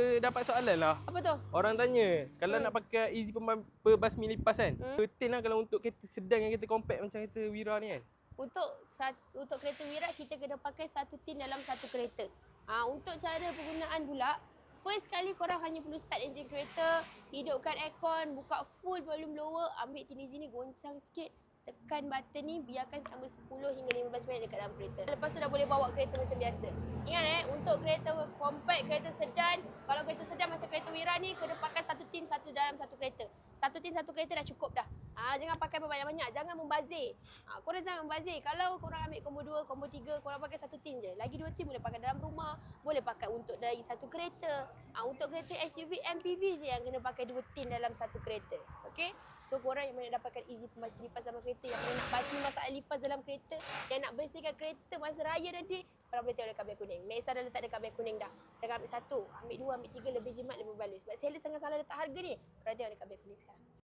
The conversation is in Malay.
Dapat soalan lah. Apa tu? Orang tanya, kalau nak pakai easy pembasmi lipas kan, betul lah kalau untuk kereta sedang dan kereta compact macam kereta Wira ni kan? Untuk kereta Wira kita kena pakai satu tin dalam satu kereta. Untuk cara penggunaan pula, first kali korang hanya perlu start enjin kereta, hidupkan aircon, buka full volume blower, ambil tin easy ni goncang sikit, tekan button ni, biarkan selama 10 hingga 15 minit dekat dalam kereta. Lepas tu dah boleh bawa kereta macam biasa. Ingat untuk kereta compact, kereta sedan, kalau kereta sedan macam kereta Wira ni, kena pakai satu tin dalam satu kereta. Satu tin satu kereta dah cukup dah. Jangan pakai banyak-banyak, jangan membazir. Korang jangan membazir. Kalau korang ambil combo 2, combo 3, korang pakai satu tin je. Lagi 2 tin boleh pakai dalam rumah, boleh pakai untuk dari satu kereta. Untuk kereta SUV, MPV je yang kena pakai 2 tin dalam satu kereta. Okay? So korang yang nak dapatkan easy pembasmi lipas dalam kereta, yang nak basmi masalah lipas dalam kereta, yang nak bersihkan kereta masa raya nanti, korang boleh tengok dekat beg kuning. Mek Esa dah letak dekat beg kuning dah. Jangan ambil 1, ambil 2, ambil 3, lebih jimat, lebih bagus. Sebab seller sangat salah letak harga ni. Korang tengok dekat beg kuning sekarang.